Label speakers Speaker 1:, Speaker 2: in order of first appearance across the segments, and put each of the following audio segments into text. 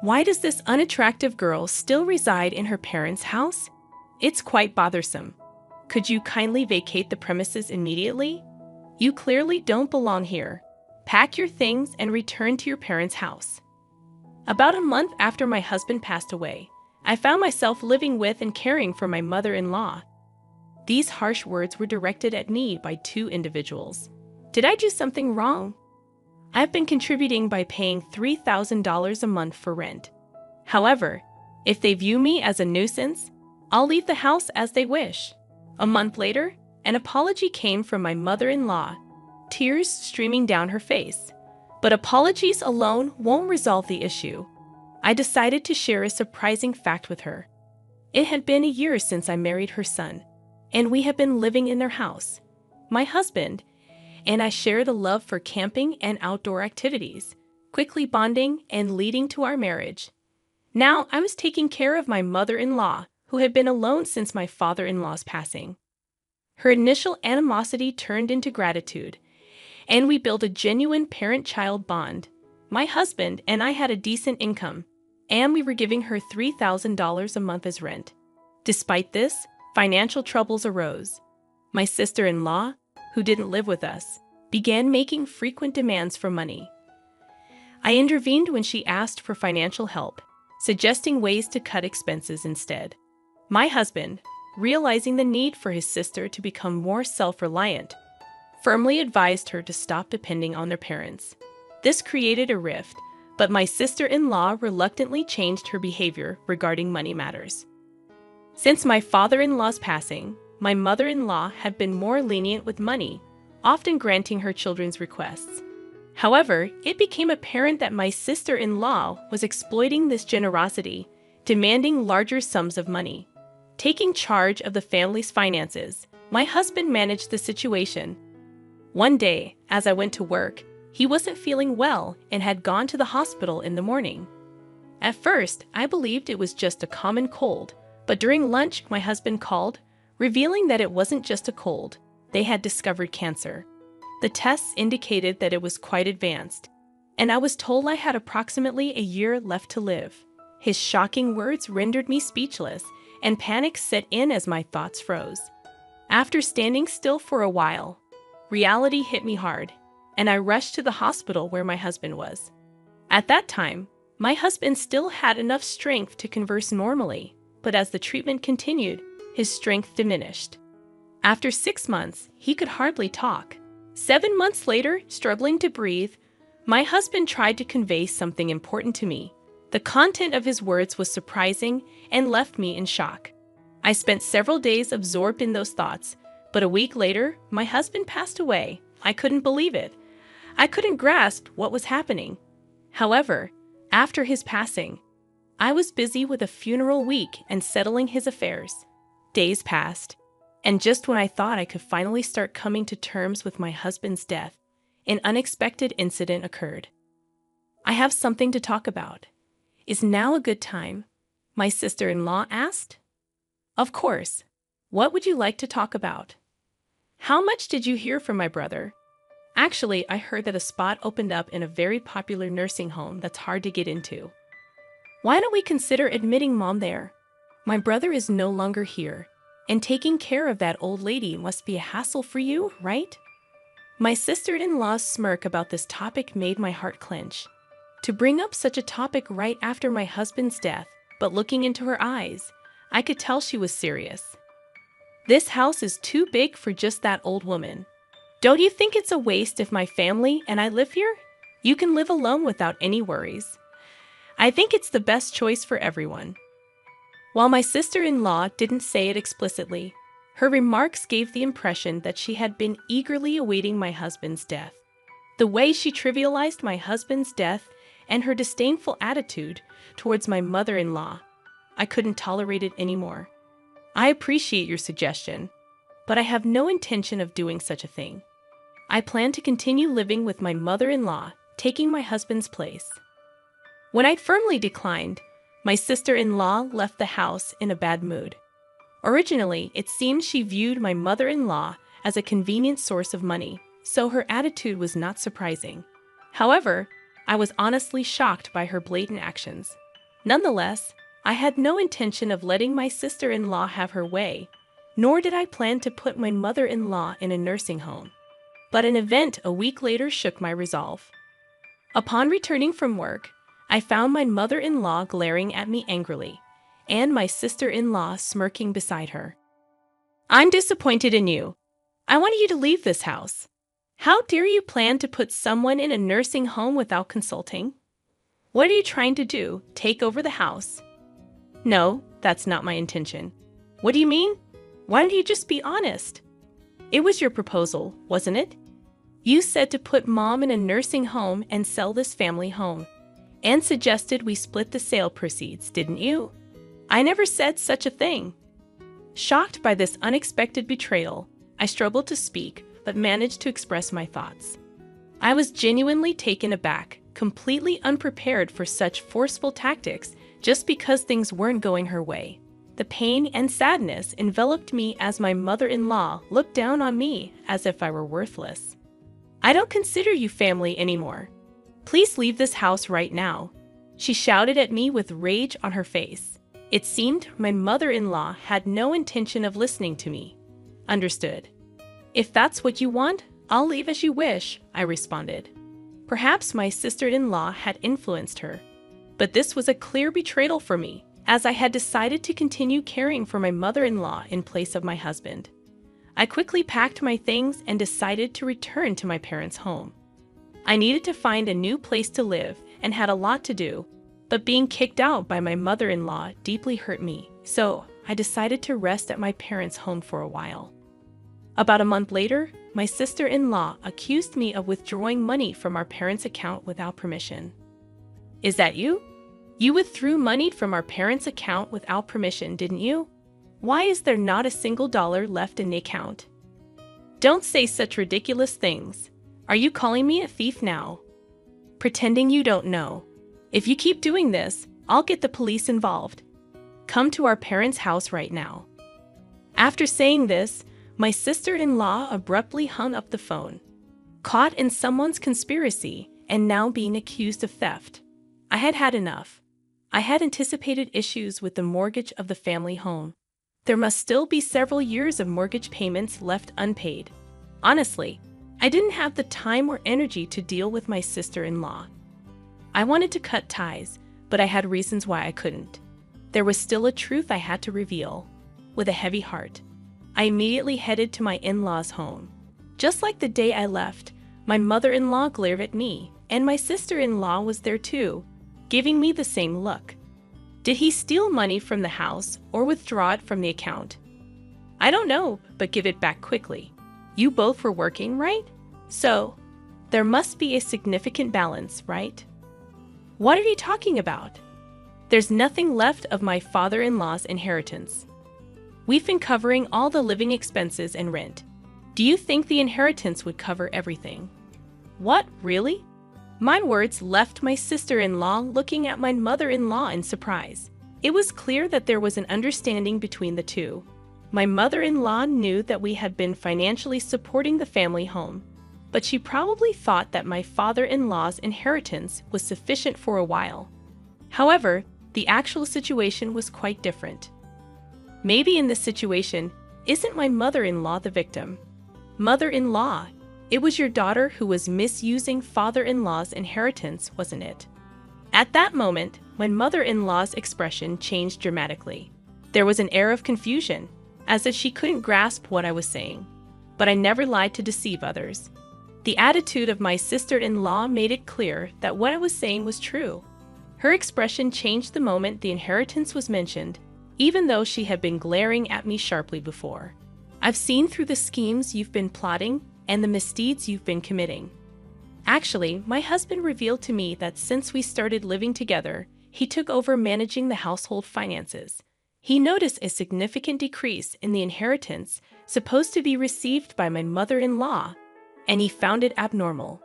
Speaker 1: Why does this unattractive girl still reside in her parents' house? It's quite bothersome. Could you kindly vacate the premises immediately? You clearly don't belong here. Pack your things and return to your parents' house. About a month after my husband passed away, I found myself living with and caring for my mother-in-law. These harsh words were directed at me by two individuals. Did I do something wrong? I've been contributing by paying $3,000 a month for rent. However, if they view me as a nuisance, I'll leave the house as they wish. A month later, an apology came from my mother-in-law, tears streaming down her face. But apologies alone won't resolve the issue. I decided to share a surprising fact with her. It had been a year since I married her son, and we have been living in their house. My husband and I shared a love for camping and outdoor activities, quickly bonding and leading to our marriage. Now I was taking care of my mother-in-law, who had been alone since my father-in-law's passing. Her initial animosity turned into gratitude, and we built a genuine parent-child bond. My husband and I had a decent income, and we were giving her $3,000 a month as rent. Despite this, financial troubles arose. My sister-in-law, who didn't live with us, began making frequent demands for money. I intervened when she asked for financial help, suggesting ways to cut expenses instead. My husband, realizing the need for his sister to become more self-reliant, firmly advised her to stop depending on their parents. This created a rift, but my sister-in-law reluctantly changed her behavior regarding money matters. Since my father-in-law's passing, my mother-in-law had been more lenient with money, often granting her children's requests. However, it became apparent that my sister-in-law was exploiting this generosity, demanding larger sums of money. Taking charge of the family's finances, my husband managed the situation. One day, as I went to work, he wasn't feeling well and had gone to the hospital in the morning. At first, I believed it was just a common cold, but during lunch, my husband called, revealing that it wasn't just a cold. They had discovered cancer. The tests indicated that it was quite advanced, and I was told I had approximately a year left to live. His shocking words rendered me speechless, and panic set in as my thoughts froze. After standing still for a while, reality hit me hard, and I rushed to the hospital where my husband was. At that time, my husband still had enough strength to converse normally, but as the treatment continued, his strength diminished. After 6 months, he could hardly talk. 7 months later, struggling to breathe, my husband tried to convey something important to me. The content of his words was surprising and left me in shock. I spent several days absorbed in those thoughts, but a week later, my husband passed away. I couldn't believe it. I couldn't grasp what was happening. However, after his passing, I was busy with a funeral week and settling his affairs. Days passed, and just when I thought I could finally start coming to terms with my husband's death, an unexpected incident occurred. I have something to talk about. Is now a good time? My sister-in-law asked. Of course. What would you like to talk about? How much did you hear from my brother? Actually, I heard that a spot opened up in a very popular nursing home that's hard to get into. Why don't we consider admitting Mom there? My brother is no longer here, and taking care of that old lady must be a hassle for you, right? My sister-in-law's smirk about this topic made my heart clench. To bring up such a topic right after my husband's death, but looking into her eyes, I could tell she was serious. This house is too big for just that old woman. Don't you think it's a waste if my family and I live here? You can live alone without any worries. I think it's the best choice for everyone. While my sister-in-law didn't say it explicitly, her remarks gave the impression that she had been eagerly awaiting my husband's death. The way she trivialized my husband's death and her disdainful attitude towards my mother-in-law, I couldn't tolerate it anymore. I appreciate your suggestion, but I have no intention of doing such a thing. I plan to continue living with my mother-in-law, taking my husband's place. When I firmly declined, my sister-in-law left the house in a bad mood. Originally, it seemed she viewed my mother-in-law as a convenient source of money, so her attitude was not surprising. However, I was honestly shocked by her blatant actions. Nonetheless, I had no intention of letting my sister-in-law have her way, nor did I plan to put my mother-in-law in a nursing home. But an event a week later shook my resolve. Upon returning from work, I found my mother-in-law glaring at me angrily, and my sister-in-law smirking beside her. "I'm disappointed in you. I want you to leave this house. How dare you plan to put someone in a nursing home without consulting? What are you trying to do, take over the house?" "No, that's not my intention." "What do you mean? Why don't you just be honest? It was your proposal, wasn't it? You said to put Mom in a nursing home and sell this family home, and suggested we split the sale proceeds, didn't you?" "I never said such a thing." Shocked by this unexpected betrayal, I struggled to speak, but managed to express my thoughts. I was genuinely taken aback, completely unprepared for such forceful tactics just because things weren't going her way. The pain and sadness enveloped me as my mother-in-law looked down on me as if I were worthless. "I don't consider you family anymore. Please leave this house right now," she shouted at me with rage on her face. It seemed my mother-in-law had no intention of listening to me. "Understood. If that's what you want, I'll leave as you wish," I responded. Perhaps my sister-in-law had influenced her, but this was a clear betrayal for me, as I had decided to continue caring for my mother-in-law in place of my husband. I quickly packed my things and decided to return to my parents' home. I needed to find a new place to live and had a lot to do, but being kicked out by my mother-in-law deeply hurt me, so I decided to rest at my parents' home for a while. About a month later, my sister-in-law accused me of withdrawing money from our parents' account without permission. "Is that you? You withdrew money from our parents' account without permission, didn't you? Why is there not a single dollar left in the account? Don't say such ridiculous things. Are you calling me a thief now? Pretending you don't know. If you keep doing this, I'll get the police involved. Come to our parents' house right now." After saying this, my sister-in-law abruptly hung up the phone. Caught in someone's conspiracy and now being accused of theft, I had had enough. I had anticipated issues with the mortgage of the family home. There must still be several years of mortgage payments left unpaid. Honestly, I didn't have the time or energy to deal with my sister-in-law. I wanted to cut ties, but I had reasons why I couldn't. There was still a truth I had to reveal. With a heavy heart, I immediately headed to my in-laws' home. Just like the day I left, my mother-in-law glared at me, and my sister-in-law was there too, giving me the same look. Did he steal money from the house or withdraw it from the account? I don't know, but give it back quickly. You both were working, right? So, there must be a significant balance, right? What are you talking about? There's nothing left of my father-in-law's inheritance. We've been covering all the living expenses and rent. Do you think the inheritance would cover everything? What, really? My words left my sister-in-law looking at my mother-in-law in surprise. It was clear that there was an understanding between the two. My mother-in-law knew that we had been financially supporting the family home, but she probably thought that my father-in-law's inheritance was sufficient for a while. However, the actual situation was quite different. Maybe in this situation, isn't my mother-in-law the victim? Mother-in-law, it was your daughter who was misusing father-in-law's inheritance, wasn't it? At that moment, my mother-in-law's expression changed dramatically. There was an air of confusion, as if she couldn't grasp what I was saying. But I never lied to deceive others. The attitude of my sister-in-law made it clear that what I was saying was true. Her expression changed the moment the inheritance was mentioned, even though she had been glaring at me sharply before. "I've seen through the schemes you've been plotting and the misdeeds you've been committing. Actually, my husband revealed to me that since we started living together, he took over managing the household finances. He noticed a significant decrease in the inheritance supposed to be received by my mother-in-law, and he found it abnormal.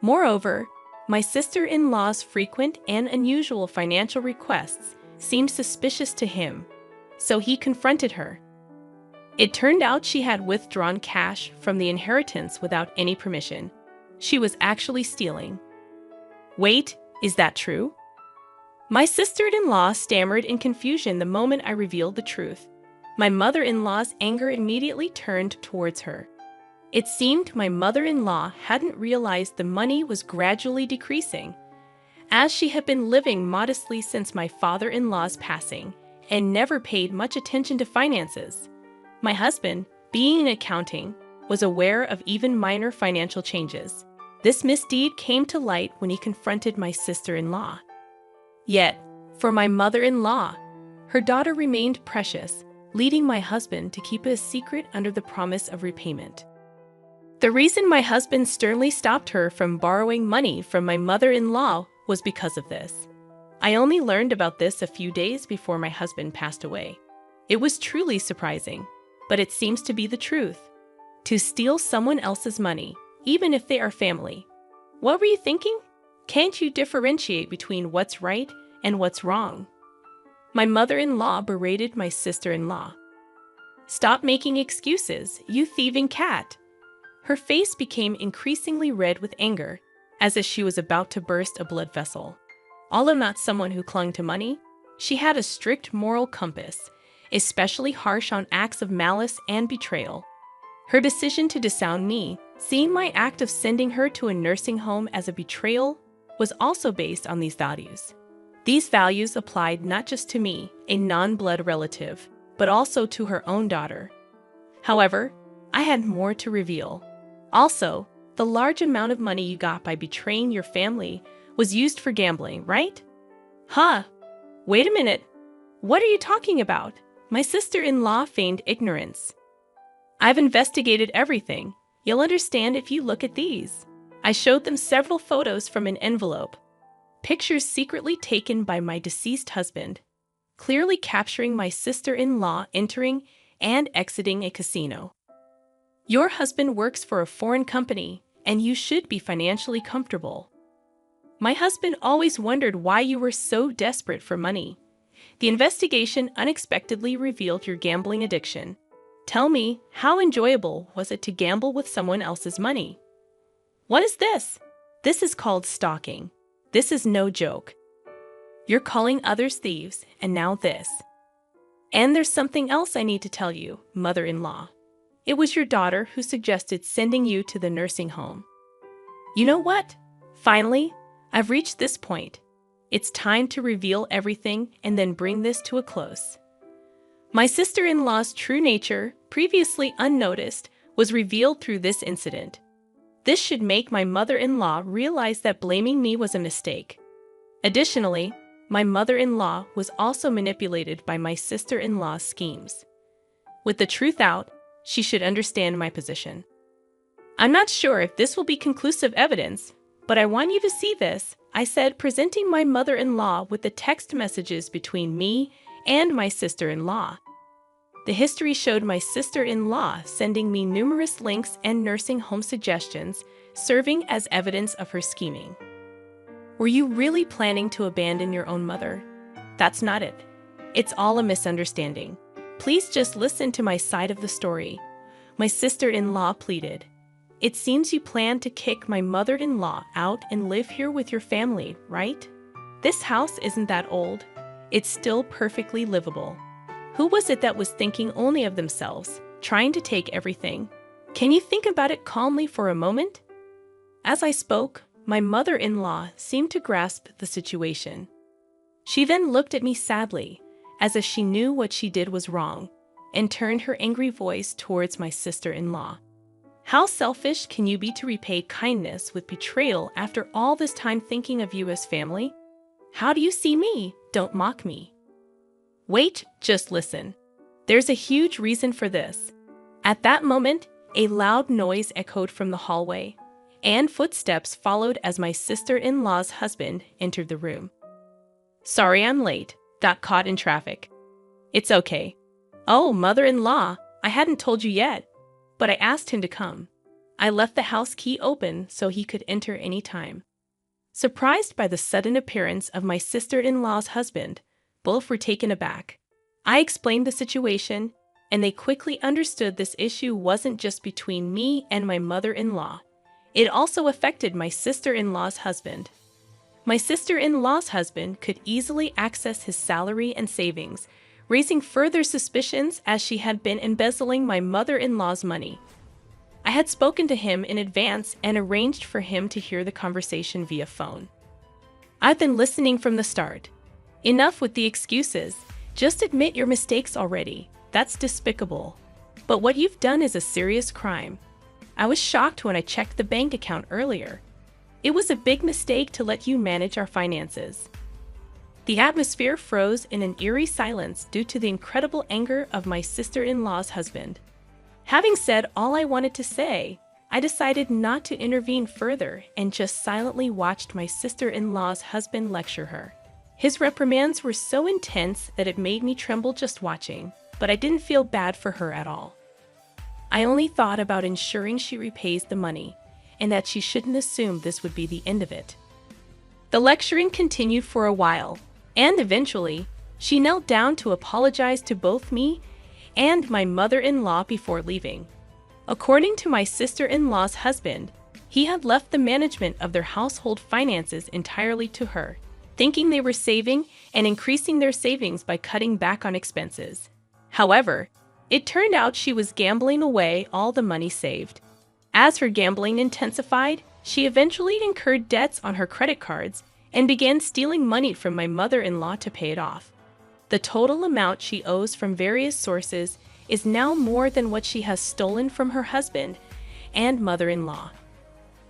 Speaker 1: Moreover, my sister-in-law's frequent and unusual financial requests seemed suspicious to him, so he confronted her. It turned out she had withdrawn cash from the inheritance without any permission. She was actually stealing." "Wait, is that true?" My sister-in-law stammered in confusion the moment I revealed the truth. My mother-in-law's anger immediately turned towards her. It seemed my mother-in-law hadn't realized the money was gradually decreasing, as she had been living modestly since my father-in-law's passing and never paid much attention to finances. My husband, being in accounting, was aware of even minor financial changes. This misdeed came to light when he confronted my sister-in-law. Yet, for my mother-in-law, her daughter remained precious, leading my husband to keep it a secret under the promise of repayment. The reason my husband sternly stopped her from borrowing money from my mother-in-law was because of this. I only learned about this a few days before my husband passed away. It was truly surprising, but it seems to be the truth. To steal someone else's money, even if they are family. What were you thinking? Can't you differentiate between what's right and what's wrong? My mother-in-law berated my sister-in-law. Stop making excuses, you thieving cat. Her face became increasingly red with anger, as if she was about to burst a blood vessel. Although not someone who clung to money, she had a strict moral compass, especially harsh on acts of malice and betrayal. Her decision to disown me, seeing my act of sending her to a nursing home as a betrayal, was also based on these values. These values applied not just to me, a non-blood relative, but also to her own daughter. However, I had more to reveal. Also, the large amount of money you got by betraying your family was used for gambling, right? Huh? Wait a minute. What are you talking about? My sister-in-law feigned ignorance. I've investigated everything. You'll understand if you look at these. I showed them several photos from an envelope. Pictures secretly taken by my deceased husband, clearly capturing my sister-in-law entering and exiting a casino. Your husband works for a foreign company, and you should be financially comfortable. My husband always wondered why you were so desperate for money. The investigation unexpectedly revealed your gambling addiction. Tell me, how enjoyable was it to gamble with someone else's money? What is this? This is called stalking. This is no joke. You're calling others thieves, and now this. And there's something else I need to tell you, mother-in-law. It was your daughter who suggested sending you to the nursing home. You know what? Finally, I've reached this point. It's time to reveal everything and then bring this to a close. My sister-in-law's true nature, previously unnoticed, was revealed through this incident. This should make my mother-in-law realize that blaming me was a mistake. Additionally, my mother-in-law was also manipulated by my sister-in-law's schemes. With the truth out, she should understand my position. I'm not sure if this will be conclusive evidence, but I want you to see this, I said, presenting my mother-in-law with the text messages between me and my sister-in-law. The history showed my sister-in-law sending me numerous links and nursing home suggestions, serving as evidence of her scheming. Were you really planning to abandon your own mother? That's not it. It's all a misunderstanding. Please just listen to my side of the story. My sister-in-law pleaded. It seems you plan to kick my mother-in-law out and live here with your family, right? This house isn't that old. It's still perfectly livable. Who was it that was thinking only of themselves, trying to take everything? Can you think about it calmly for a moment? As I spoke, my mother-in-law seemed to grasp the situation. She then looked at me sadly, as if she knew what she did was wrong, and turned her angry voice towards my sister-in-law. How selfish can you be to repay kindness with betrayal after all this time thinking of you as family? How do you see me? Don't mock me. Wait, just listen. There's a huge reason for this. At that moment, a loud noise echoed from the hallway, and footsteps followed as my sister-in-law's husband entered the room. Sorry I'm late. Got caught in traffic. It's okay. Oh, mother-in-law, I hadn't told you yet, but I asked him to come. I left the house key open so he could enter any time. Surprised by the sudden appearance of my sister-in-law's husband, both were taken aback. I explained the situation, and they quickly understood this issue wasn't just between me and my mother-in-law. It also affected my sister-in-law's husband. My sister-in-law's husband could easily access his salary and savings, raising further suspicions as she had been embezzling my mother-in-law's money. I had spoken to him in advance and arranged for him to hear the conversation via phone. I've been listening from the start. Enough with the excuses. Just admit your mistakes already. That's despicable. But what you've done is a serious crime. I was shocked when I checked the bank account earlier. It was a big mistake to let you manage our finances. The atmosphere froze in an eerie silence due to the incredible anger of my sister-in-law's husband. Having said all I wanted to say, I decided not to intervene further and just silently watched my sister-in-law's husband lecture her. His reprimands were so intense that it made me tremble just watching, but I didn't feel bad for her at all. I only thought about ensuring she repays the money, and that she shouldn't assume this would be the end of it. The lecturing continued for a while, and eventually, she knelt down to apologize to both me and my mother-in-law before leaving. According to my sister-in-law's husband, he had left the management of their household finances entirely to her, thinking they were saving and increasing their savings by cutting back on expenses. However, it turned out she was gambling away all the money saved. As her gambling intensified, she eventually incurred debts on her credit cards and began stealing money from my mother-in-law to pay it off. The total amount she owes from various sources is now more than what she has stolen from her husband and mother-in-law.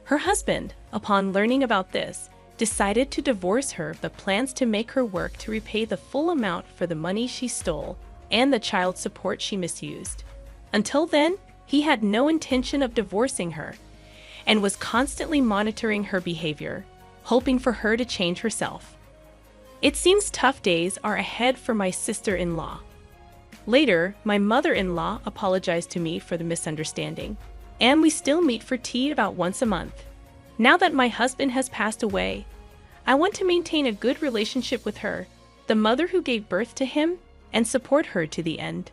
Speaker 1: Her husband, upon learning about this, decided to divorce her but plans to make her work to repay the full amount for the money she stole and the child support she misused. Until then, he had no intention of divorcing her and was constantly monitoring her behavior, hoping for her to change herself. It seems tough days are ahead for my sister-in-law. Later, my mother-in-law apologized to me for the misunderstanding, and we still meet for tea about once a month. Now that my husband has passed away, I want to maintain a good relationship with her, the mother who gave birth to him, and support her to the end.